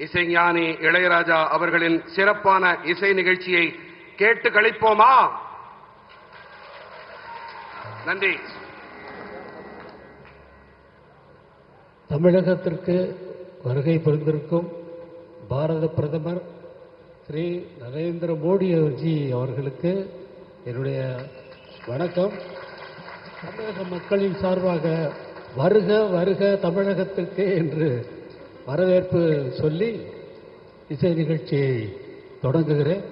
இசைஞானி இளையராஜா அவர்களின் சிறப்பான இசை நிகழ்ச்சியை கேட்டு களிப்போமா? நன்றி. தமிழகத்திற்கு வருகை புரிந்திருக்கும் பாரத பிரதமர் ஸ்ரீ நரேந்திர மோடி அவர்களுக்கு என்னுடைய வணக்கம். தமிழக மக்களின் சார்பாக வருக வருக தமிழகத்திற்கு என்று வரவேற்பு சொல்லி இசை நிகழ்ச்சியை தொடங்குகிறேன்.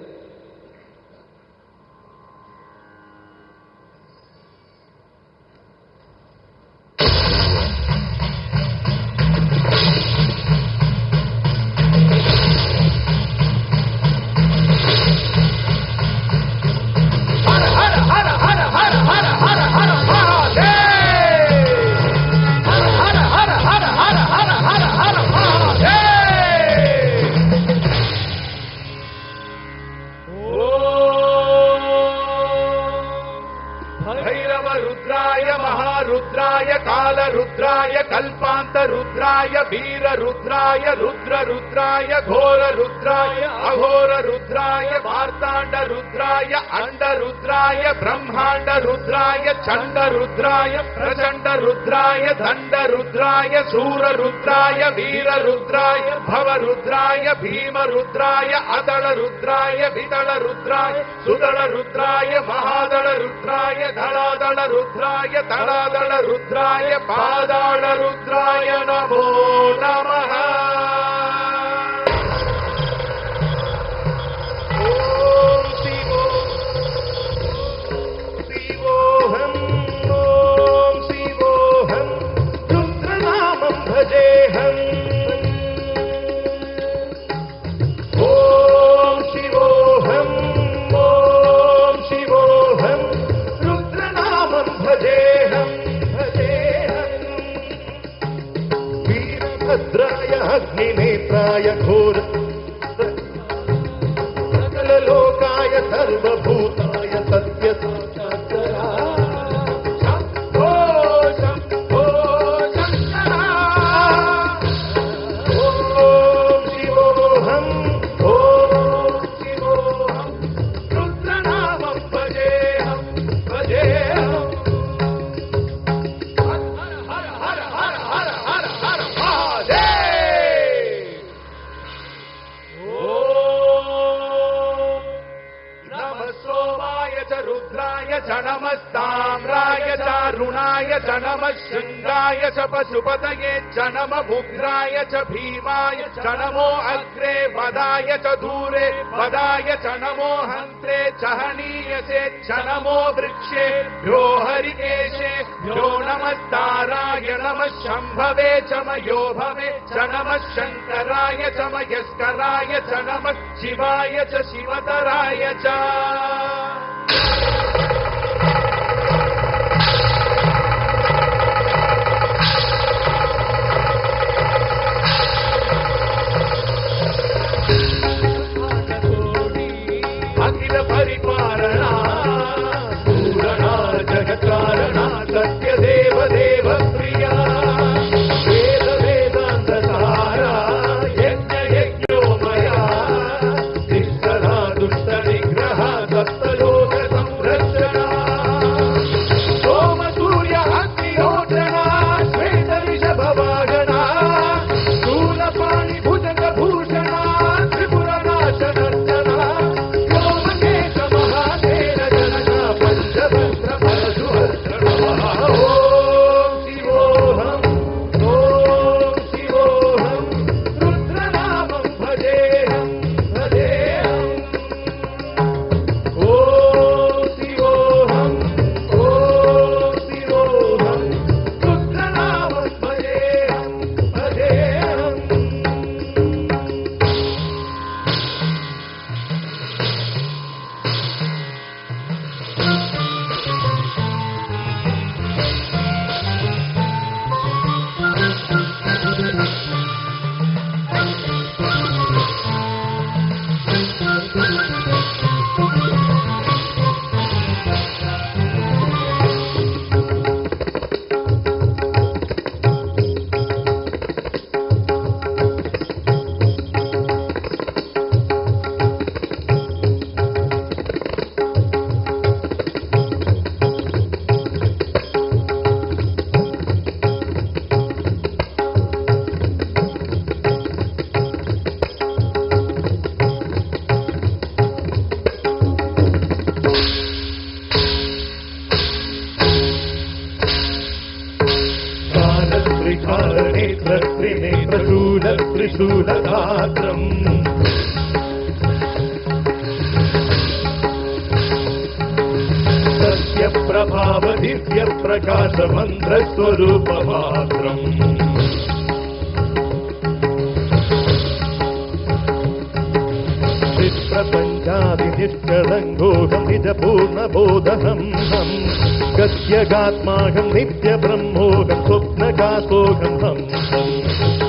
रुद्राय काल रुद्राय कल्पांत रुद्राय वीर रुद्राय रुद्र रुद्राय घोर रुद्राय अघोर रुद्राय मार्तांड रुद्राय अंड रुद्राय ब्रह्मांड रुद्राय चंड रुद्राय प्रचंड रुद्राय दंड रुद्राय सूर रुद्राय वीर रुद्राय भव रुद्राय भीम रुद्राय अदल रुद्राय विदल रुद्राय सुदल रुद्राय महादल रुद्राय धलादल रुद्राय तलादल रुद्राय पादाल रुद्राय नमो नमः। ओम शिवोऽहम् ओम शिवोऽहम् रुद्रनामं भजेऽहम्। ओम शिवोऽहम् रुद्रनामं भजेऽहम्। भद्राय अग्निनेत्राय घोर सकल लोकाय सर्वभूताय सत्य साक्षात्काराय शंभो शंभो शंकरा। ओम शिवोऽहम् रुद्रनामं भजेऽहम् भजेऽहम्। नमस्ताम्राय च रुणाय च नमः शृंगाय च पशुपतये च नमः उग्राय च भीमाय च नमो अग्रे वदाय च दूरे वदाय च नमो हन्त्रे च हनीयसे च नमो वृक्षे भ्यो हरिकेशे भ्यो नमस्ताराय नमः शम्भवे च मयो भवे च नमः शङ्कराय च मयस्कराय च नमः शिवाय च शिवतराय च। अखिल परिपालना पूरणा जगत्कारणा सत्य देव देव प्रिया वेद वेदांत सारा यज्ञ यज्ञोमया निष्ठा दुष्ट निग्रह मूलदात्रम् सत्यप्रभाव दिव्यप्रकाश मन्त्रस्वरूपमात्रम् प्रपञ्चादिनिष्कलङ्गोऽहं निजपूर्णबोधहं गद्यगात्माहं नित्यब्रह्मोऽहं स्वप्नकाशोऽहं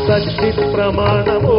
सच्चित्प्रमाणमो